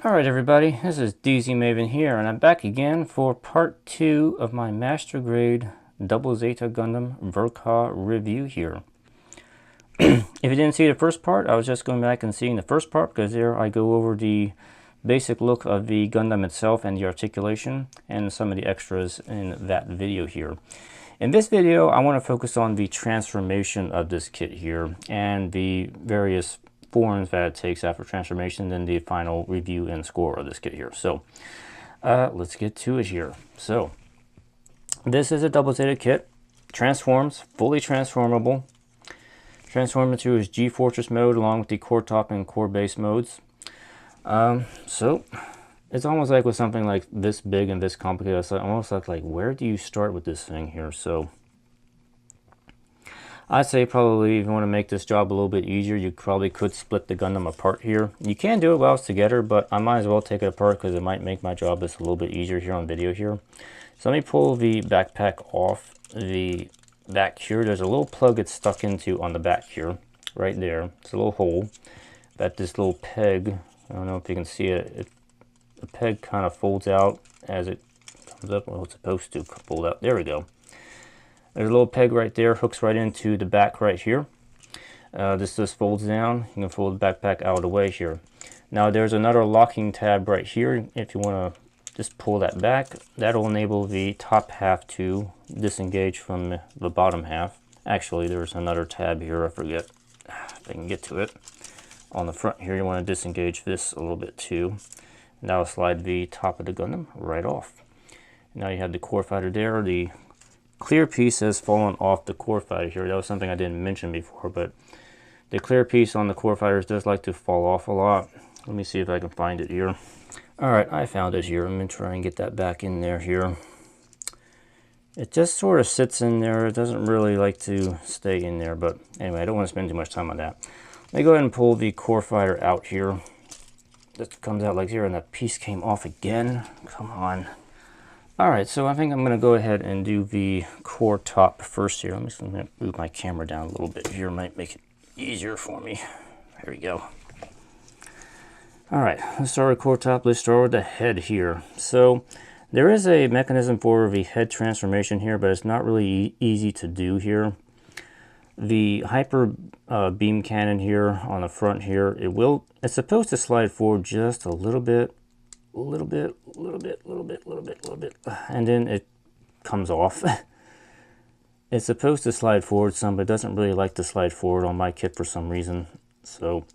Alright everybody, this is DZ Maven here, and I'm back again for part 2 of my Master Grade ZZ Gundam Verka review here. If you didn't see the first part, I was just going back and seeing the first part, because there I go over the basic look of the Gundam itself and the articulation, and some of the extras in that video here. In this video, I want to focus on the transformation of this kit here, and the various forms that it takes after transformation, then the final review and score of this kit here. So let's get to it here. So this is a double zeta kit, transforms, fully transformable, transform into his G Fortress mode along with the core top and core base modes. So it's almost like with something like this big and this complicated, it's almost like where do you start with this thing here? So I'd say probably if you want to make this job a little bit easier, you probably could split the Gundam apart here. You can do it while it's together, but I might as well take it apart because it might make my job just a little bit easier here on video here. So let me pull the backpack off the back here. There's a little plug it's stuck into on the back here, right there. It's a little hole that this little peg, I don't know if you can see it, the peg kind of folds out as it comes up. Well, it's supposed to fold out. There we go. There's a little peg right there, hooks right into the back right here. This just folds down. You can fold the backpack out of the way here. Now there's another locking tab right here. If you want to just pull that back, that'll enable the top half to disengage from the bottom half. Actually, there's another tab here, I forget if I can get to it. On the front here, you want to disengage this a little bit too. Now slide the top of the Gundam right off. Now you have the core fighter there. The clear piece has fallen off the core fighter here. That was something I didn't mention before, but the clear piece on the core fighters does like to fall off a lot. Let me see if I can find it here. Alright, I found it here. I'm going to try and get that back in there here. It just sort of sits in there. It doesn't really like to stay in there, but anyway, I don't want to spend too much time on that. Let me go ahead and pull the core fighter out here. That comes out like here, and that piece came off again. Come on. Alright, so I think I'm going to go ahead and do the core top first here. I'm just going to move my camera down a little bit here. Might make it easier for me. There we go. Alright, let's start with core top. Let's start with the head here. So there is a mechanism for the head transformation here, but it's not really easy to do here. The hyper beam cannon here on the front here, it's supposed to slide forward just a little bit. And then it comes off. It's supposed to slide forward some, but it doesn't really like to slide forward on my kit for some reason. So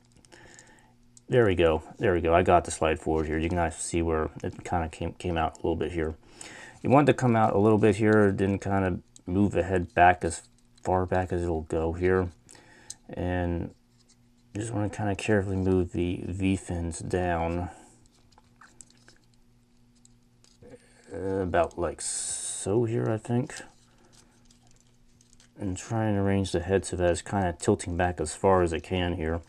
there we go. I got the slide forward here. You can actually see where it kind of came out a little bit here. You want it to come out a little bit here, then kind of move the head back as far back as it'll go here. And you just want to kind of carefully move the V-fins down. About like so here, I think, and try and arrange the head so that it's kind of tilting back as far as it can here.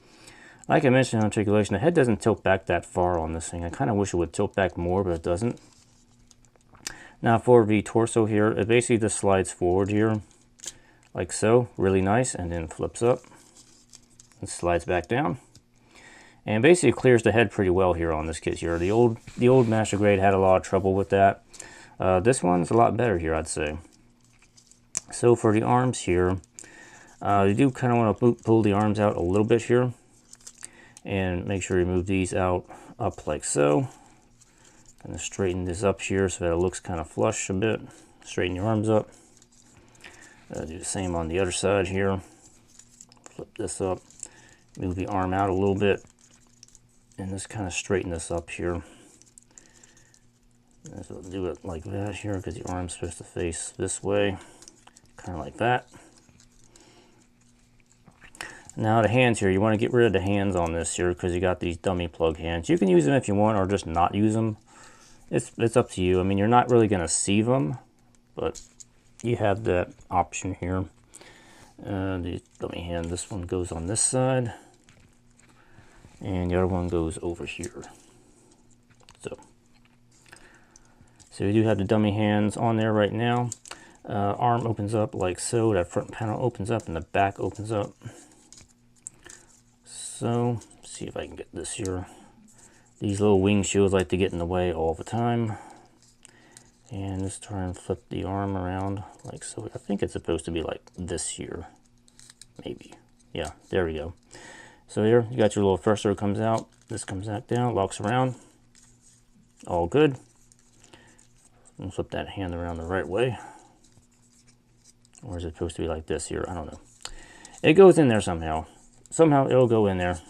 Like I mentioned in articulation, the head doesn't tilt back that far on this thing. I kind of wish it would tilt back more, but it doesn't. Now for the torso here, it basically just slides forward here like so, really nice, and then flips up and slides back down. And basically clears the head pretty well here on this kit here. The old Master Grade had a lot of trouble with that. This one's a lot better here, I'd say. So for the arms here, you do kind of want to pull the arms out a little bit here. And make sure you move these out up like so. Kind of straighten this up here so that it looks kind of flush a bit. Straighten your arms up. Do the same on the other side here. Flip this up. Move the arm out a little bit. And just kind of straighten this up here. So do it like that here because the arm's supposed to face this way. Kind of like that. Now the hands here, you want to get rid of the hands on this here because you got these dummy plug hands. You can use them if you want or just not use them. It's up to you. I mean, you're not really going to see them, but you have that option here. The dummy hand, this one goes on this side. And the other one goes over here. So you do have the dummy hands on there right now. Arm opens up like so. That front panel opens up and the back opens up. So, see if I can get this here These little wing shields like to get in the way all the time. And just try and flip the arm around like so. I think it's supposed to be like this here. Maybe. Yeah, there we go. So here, you got your little thruster comes out. This comes back down, locks around. All good. And flip that hand around the right way. Or is it supposed to be like this here? I don't know. It goes in there somehow. Somehow it'll go in there.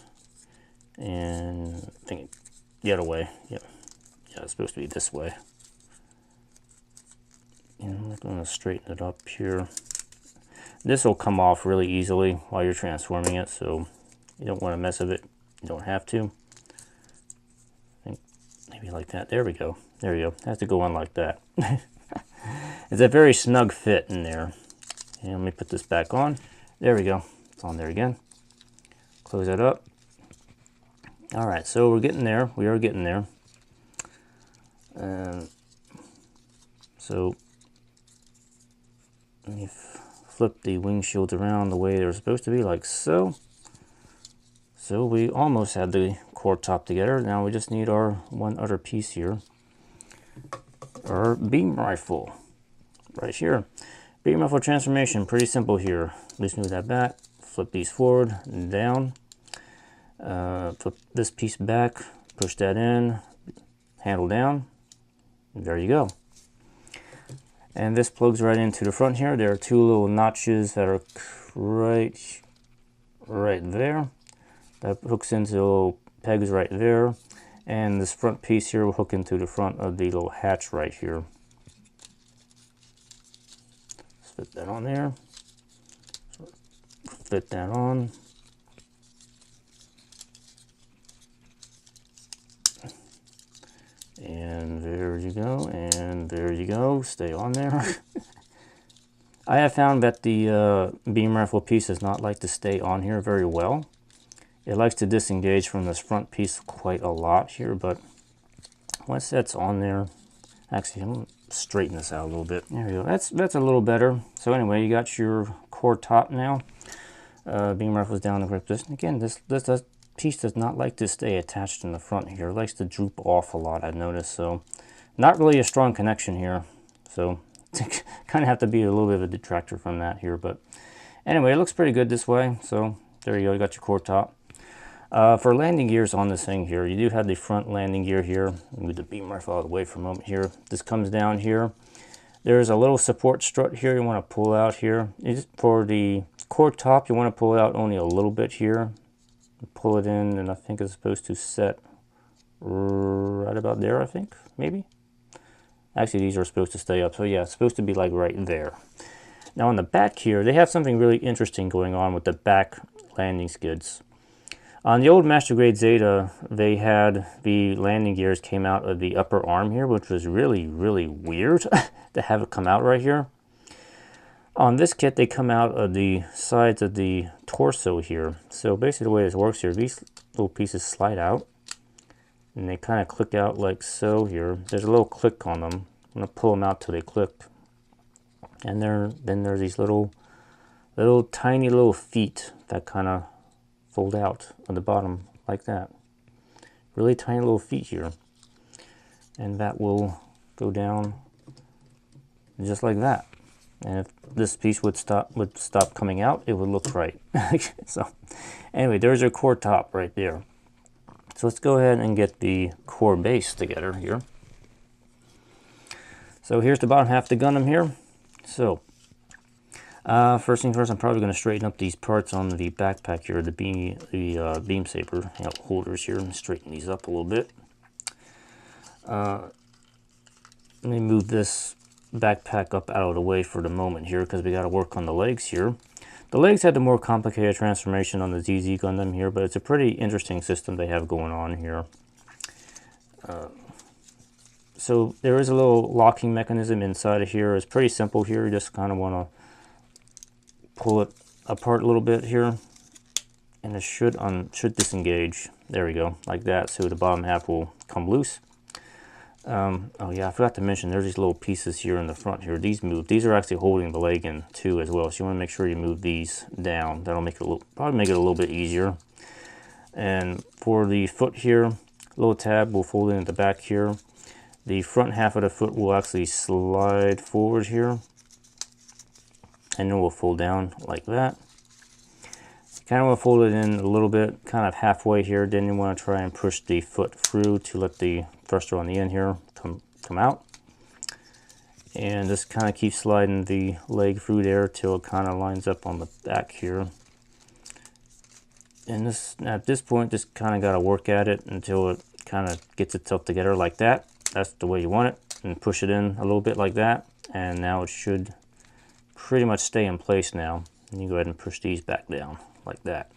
And I think the other way. Yep. Yeah, it's supposed to be this way. And I'm going to straighten it up here. This will come off really easily while you're transforming it, so you don't want to mess with it. You don't have to. I think maybe like that. There we go. There you go. It has to go on like that. It's a very snug fit in there. And let me put this back on. There we go. It's on there again. Close that up. All right, so we're getting there. We are getting there. So let me flip the wing shields around the way they're supposed to be, like so. So we almost had the core top together. Now we just need our one other piece here. Our beam rifle, right here. Beam rifle transformation, pretty simple here. Let's move that back, flip these forward and down. Flip this piece back, push that in, handle down, and there you go. And this plugs right into the front here. There are two little notches that are right there. That hooks into little pegs right there. And this front piece here will hook into the front of the little hatch right here. Let's fit that on there. Fit that on. And there you go, and there you go, stay on there. I have found that the beam rifle piece does not like to stay on here very well. It likes to disengage from this front piece quite a lot here, but once that's on there, actually I'm going to straighten this out a little bit. There we go, that's a little better. So anyway, you got your core top now. Beam rifle's down in the correct position. Again, this piece does not like to stay attached in the front here. It likes to droop off a lot, I've noticed. So not really a strong connection here. So kind of have to be a little bit of a detractor from that here. But anyway, it looks pretty good this way. So there you go, you got your core top. For landing gears on this thing here, you do have the front landing gear here. Move the beam rifle out of the way for a moment here. This comes down here. There's a little support strut here you want to pull out here. For the core top, you want to pull it out only a little bit here. Pull it in, and I think it's supposed to set right about there, I think, maybe. Actually, these are supposed to stay up, so yeah, it's supposed to be like right there. Now on the back here, they have something really interesting going on with the back landing skids. On the old Master Grade Zeta, they had the landing gears came out of the upper arm here, which was really, really weird to have it come out right here. On this kit, they come out of the sides of the torso here. So basically the way this works here, these little pieces slide out, and they kind of click out like so here. There's a little click on them. I'm going to pull them out till they click. And then there's these little tiny little feet that kind of fold out on the bottom like that. Really tiny little feet here. And that will go down just like that. And if this piece would stop coming out, it would look right. So anyway, there's your core top right there. So let's go ahead and get the core base together here. So here's the bottom half of the Gundam here. So first thing first, I'm probably going to straighten up these parts on the backpack here, the beam saber holders here, and straighten these up a little bit. Let me move this backpack up out of the way for the moment here, because we got to work on the legs here. The legs had the more complicated transformation on the ZZ Gundam here, but it's a pretty interesting system they have going on here. So there is a little locking mechanism inside of here. It's pretty simple here. You just kind of want to pull it apart a little bit here, and it should disengage. There we go, like that. So the bottom half will come loose. Oh yeah, I forgot to mention there's these little pieces here in the front here. These move. These are actually holding the leg in too as well. So you want to make sure you move these down. That'll make it probably make it a little bit easier. And for the foot here, Little tab will fold in at the back here. The front half of the foot will actually slide forward here, and then we'll fold down like that. Kind of want to fold it in a little bit, kind of halfway here. Then you want to try and push the foot through to let the thruster on the end here come out. And just kind of keep sliding the leg through there till it kind of lines up on the back here. And this, at this point, just kind of got to work at it until it kind of gets itself together like that. That's the way you want it. And push it in a little bit like that. And now it should pretty much stay in place now. And you go ahead and push these back down like that.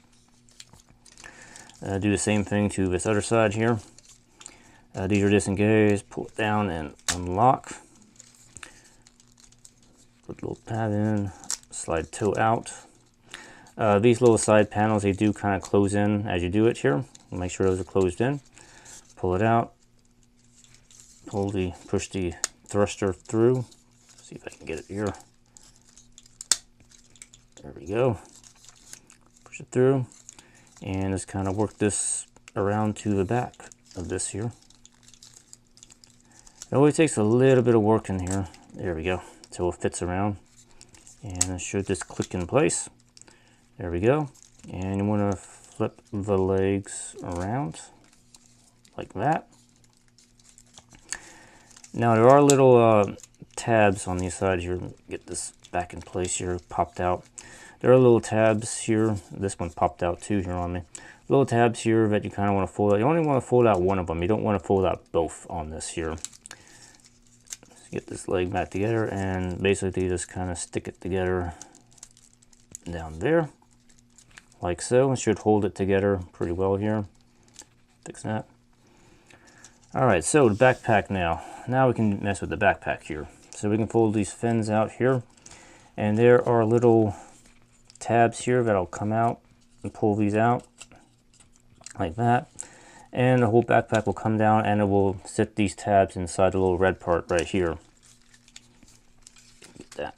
Do the same thing to this other side here. These are disengaged. Pull it down and unlock. Put a little tab in. Slide toe out. These little side panels, they do kind of close in as you do it here. Make sure those are closed in. Pull it out. Push the thruster through. See if I can get it here. There we go. Push it through, and just kind of work this around to the back of this here. It always takes a little bit of work in here. There we go. So it fits around, and it should just click in place. There we go. And you want to flip the legs around like that. Now there are little tabs on these sides here. Get this back in place here, popped out. There are little tabs here. This one popped out too here on me. Little tabs here that you kind of want to fold out. You only want to fold out one of them. You don't want to fold out both on this here. Let's get this leg back together and basically just kind of stick it together down there. Like so. It should hold it together pretty well here. Fix that. Alright, so the backpack now. Now we can mess with the backpack here. So we can fold these fins out here. And there are little tabs here that'll come out and pull these out like that. And the whole backpack will come down and it will sit these tabs inside the little red part right here. Get that.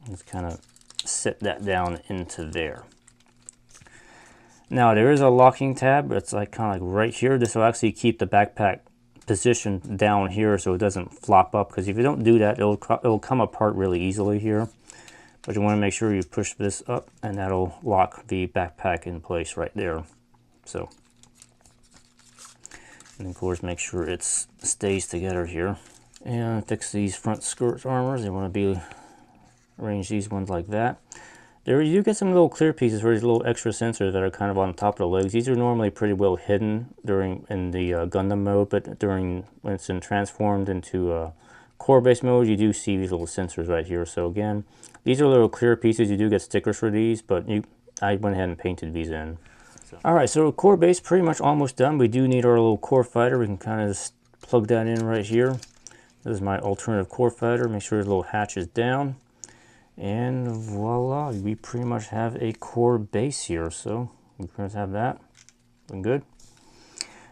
Just kind of sit that down into there. Now there is a locking tab. It's like kind of like right here. This will actually keep the backpack positioned down here so it doesn't flop up, because if you don't do that, it'll come apart really easily here. But you want to make sure you push this up, and that'll lock the backpack in place right there. So, and of course make sure it stays together here. And fix these front skirt armors. You want to be arrange these ones like that. There you get some little clear pieces for these little extra sensors that are kind of on top of the legs. These are normally pretty well hidden in the Gundam mode, but when it's transformed into core-based mode, you do see these little sensors right here. So again, these are little clear pieces. You do get stickers for these, but I went ahead and painted these in. So. Alright, so core base pretty much almost done. We do need our little core fighter. We can kind of just plug that in right here. This is my alternative core fighter. Make sure the little hatch is down. And voila, we pretty much have a core base here. So we pretty much have that. Looking good.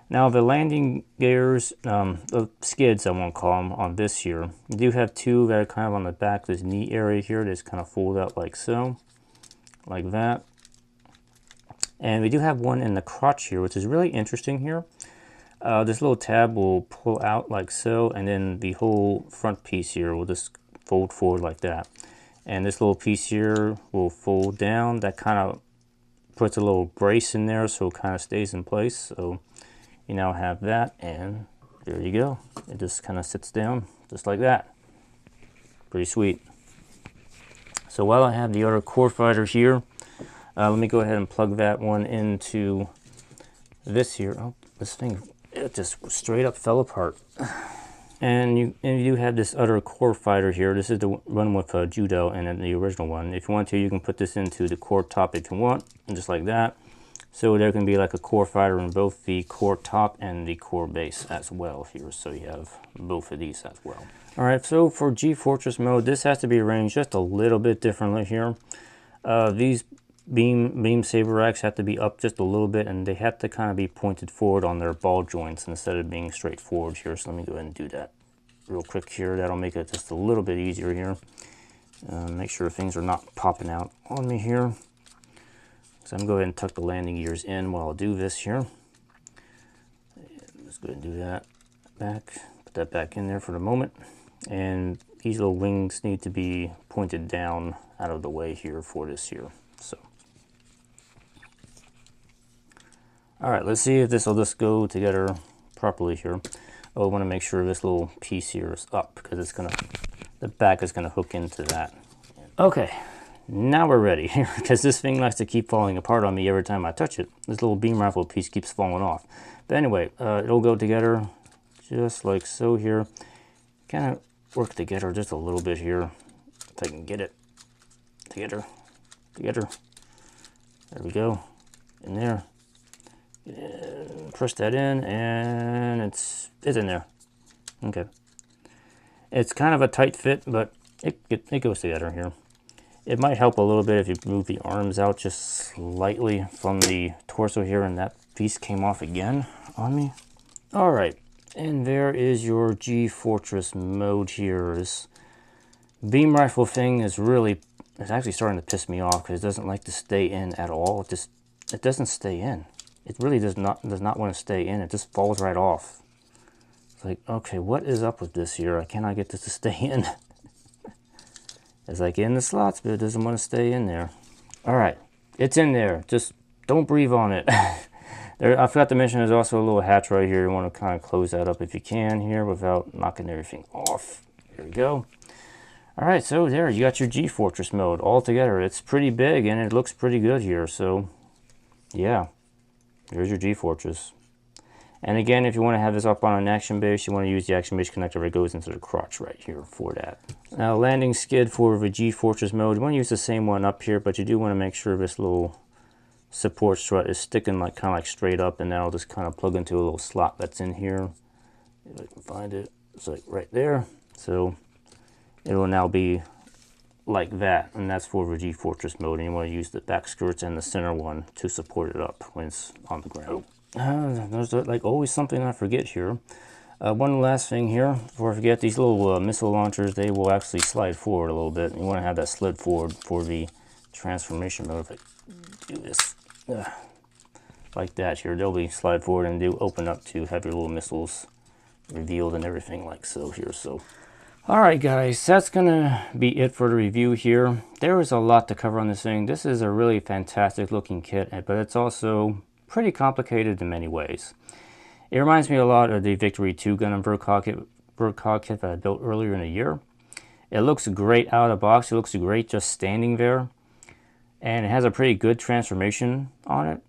Now the landing gears, the skids I won't call them, on this here. You do have two that are kind of on the back, this knee area here. They just kind of fold out like so. Like that. And we do have one in the crotch here, which is really interesting here. This little tab will pull out like so, and then the whole front piece here will just fold forward like that. And this little piece here will fold down. That kind of puts a little brace in there so it kind of stays in place. So you now have that, and there you go. It just kind of sits down just like that. Pretty sweet. So while I have the other core fighter here, let me go ahead and plug that one into this here. Oh, this thing, it just straight up fell apart. And you have this other core fighter here. This is the one with Judo and the original one. If you want to, you can put this into the core top if you want, and just like that. So there can be like a core fighter in both the core top and the core base as well here. So you have both of these as well. All right, so for G-Fortress mode, this has to be arranged just a little bit differently here. These beam saber racks have to be up just a little bit, and they have to kind of be pointed forward on their ball joints instead of being straight forward here. So let me go ahead and do that real quick here. That'll make it just a little bit easier here. Make sure things are not popping out on me here. So I'm going to go ahead and tuck the landing gears in while I'll do this here. Let's go ahead and do that back. Put that back in there for the moment. And these little wings need to be pointed down out of the way here for this here. So, all right, let's see if this will just go together properly here. Oh, I want to make sure this little piece here is up because it's gonna, the back is gonna hook into that. Okay, now we're ready because this thing likes to keep falling apart on me every time I touch it. This little beam rifle piece keeps falling off. But anyway, it'll go together just like so here. Kind of work together just a little bit here if I can get it together. There we go. In there. Push that in, and it's in there. Okay. It's kind of a tight fit, but it goes together here. It might help a little bit if you move the arms out just slightly from the torso here, and that piece came off again on me. All right. And there is your G-Fortress mode here. This beam rifle thing is it's actually starting to piss me off because it doesn't like to stay in at all. It doesn't stay in. It really does not want to stay in. It just falls right off. It's like, okay, what is up with this here? I cannot get this to stay in. It's like in the slots, but it doesn't want to stay in there. All right, it's in there. Just don't breathe on it. I forgot to mention there's also a little hatch right here. You want to kind of close that up if you can here without knocking everything off. There we go. All right, so there you got your G-Fortress mode all together. It's pretty big and it looks pretty good here. So yeah, there's your G-Fortress. And again, if you want to have this up on an action base, you want to use the action base connector that goes into the crotch right here for that. Now landing skid for the G-Fortress mode, you want to use the same one up here, but you do want to make sure this little support strut is sticking kind of like straight up, and that'll just kind of plug into a little slot that's in here. If I can find it, it's like right there. So it will now be like that, and that's for the G-Fortress mode. And you want to use the back skirts and the center one to support it up when it's on the ground. There's like always something I forget here. One last thing here before I forget, these little missile launchers, they will actually slide forward a little bit. You want to have that slid forward for the transformation mode. If I do this like that here, they'll be slide forward and do open up to have your little missiles revealed and everything like so here. So alright guys, that's gonna be it for the review here. There is a lot to cover on this thing. This is a really fantastic looking kit, but it's also pretty complicated in many ways. It reminds me a lot of the Victory 2 Gundam Vertcog kit that I built earlier in the year. It looks great out of the box. It looks great just standing there. And it has a pretty good transformation on it.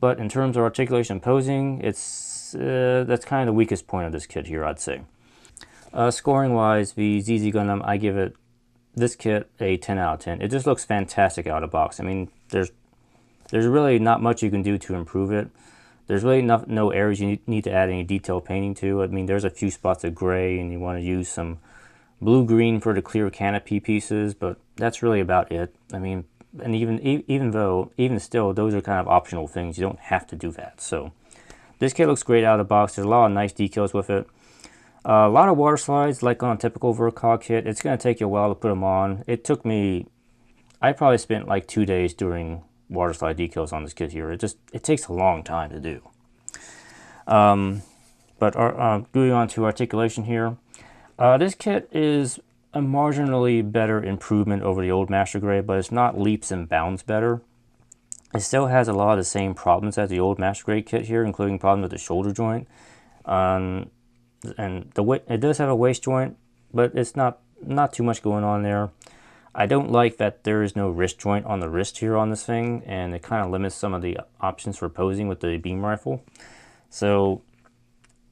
But in terms of articulation and posing, that's kind of the weakest point of this kit here, I'd say. Scoring wise, the ZZ Gundam, I give this kit a 10 out of 10. It just looks fantastic out of the box. I mean, there's really not much you can do to improve it. There's really no areas you need to add any detail painting to. I mean, there's a few spots of gray, and you want to use some blue-green for the clear canopy pieces, but that's really about it. I mean, and even still, those are kind of optional things. You don't have to do that. So this kit looks great out of the box. There's a lot of nice decals with it. A lot of water slides, like on a typical Vertcog kit. It's going to take you a while to put them on. It took me, I probably spent like 2 days doing water slide decals on this kit here. It takes a long time to do. But going on to articulation here, this kit is a marginally better improvement over the old Master Grade, but it's not leaps and bounds better. It still has a lot of the same problems as the old Master Grade kit here, including problems with the shoulder joint. And it does have a waist joint, but it's not too much going on there. I don't like that there is no wrist joint on the wrist here on this thing, and it kind of limits some of the options for posing with the beam rifle. So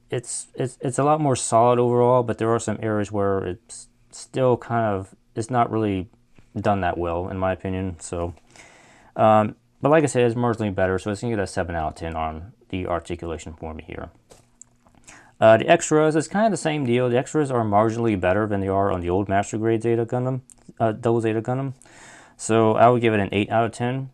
it's a lot more solid overall, but there are some areas where it's still it's not really done that well in my opinion. So but like I said, it's marginally better, so it's gonna get a 7 out of 10 on the articulation for me here. The extras is kind of the same deal. The extras are marginally better than they are on the old Master Grade Zeta Gundam, Double Zeta Gundam. So I would give it an 8 out of 10.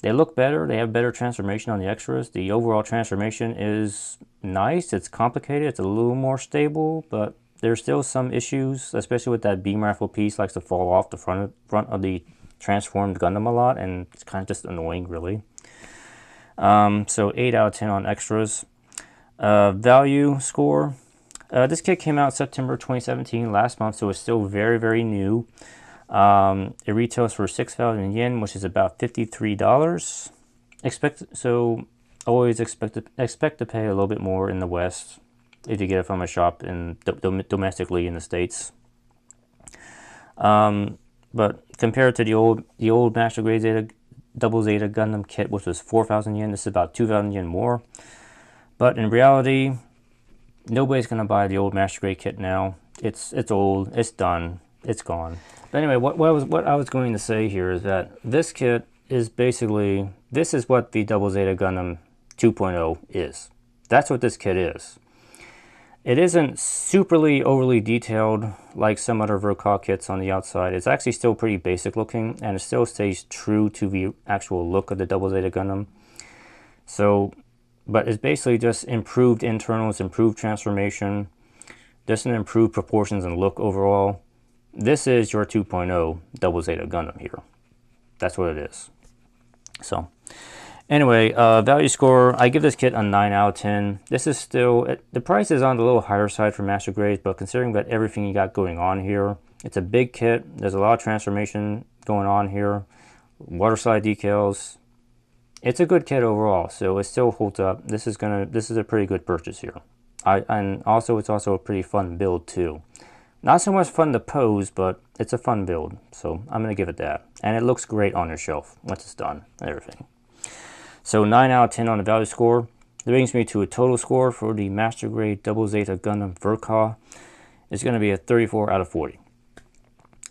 They look better. They have better transformation on the extras. The overall transformation is nice. It's complicated. It's a little more stable, but there's still some issues, especially with that beam rifle piece likes to fall off the front of the transformed Gundam a lot, and it's kind of just annoying, really. So 8 out of 10 on extras. Value score. This kit came out September 2017, last month, so it's still very, very new. It retails for 6,000 yen, which is about $53. Always expect to pay a little bit more in the West if you get it from a shop domestically in the States. But compared to the old Master Grade Zeta Double Zeta Gundam kit, which was 4,000 yen, this is about 2,000 yen more. But in reality, nobody's gonna buy the old Master Grade kit now. It's old, it's done, it's gone. But anyway, what I was going to say here is that this kit is basically, this is what the Double Zeta Gundam 2.0 is. That's what this kit is. It isn't superly overly detailed like some other Verkaw kits on the outside. It's actually still pretty basic looking, and it still stays true to the actual look of the Double Zeta Gundam. So, but it's basically just improved internals, improved transformation, just an improved proportions and look overall. This is your 2.0 Double Zeta Gundam here. That's what it is. So, anyway, value score, I give this kit a 9 out of 10. This is still, the price is on the little higher side for Master Grades, but considering that everything you got going on here, it's a big kit. There's a lot of transformation going on here. Water slide decals. It's a good kit overall, so it still holds up. This is a pretty good purchase here. And also, it's also a pretty fun build too. Not so much fun to pose, but it's a fun build, so I'm going to give it that. And it looks great on your shelf once it's done and everything. So 9 out of 10 on the value score. That brings me to a total score for the Master Grade Double Zeta Gundam Verkaw. It's going to be a 34 out of 40.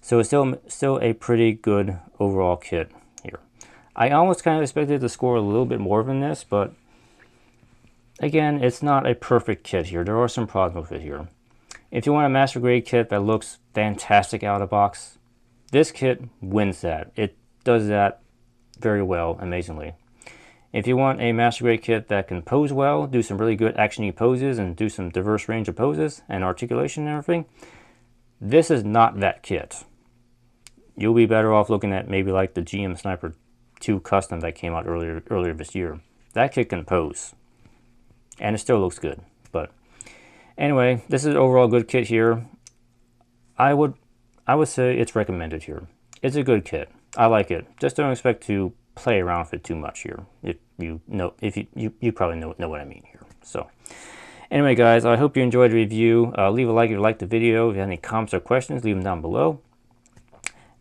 So it's still a pretty good overall kit here. I almost kind of expected to score a little bit more than this, but again, it's not a perfect kit here. There are some problems with it here. If you want a Master Grade kit that looks fantastic out of the box, this kit wins that. It does that very well, amazingly. If you want a Master Grade kit that can pose well, do some really good actiony poses, and do some diverse range of poses and articulation and everything, this is not that kit. You'll be better off looking at maybe like the GM Sniper 2 Custom that came out earlier this year. That kit can pose, and it still looks good. But anyway, this is an overall good kit here. I would say it's recommended here. It's a good kit. I like it. Just don't expect to play around with it too much here. You probably know what I mean here. So anyway, guys, I hope you enjoyed the review. Leave a like if you liked the video. If you have any comments or questions, leave them down below.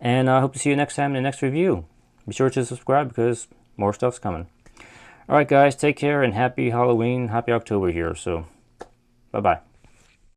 And I hope to see you next time in the next review. Be sure to subscribe because more stuff's coming. Alright guys, take care and happy Halloween, happy October here. So, bye-bye.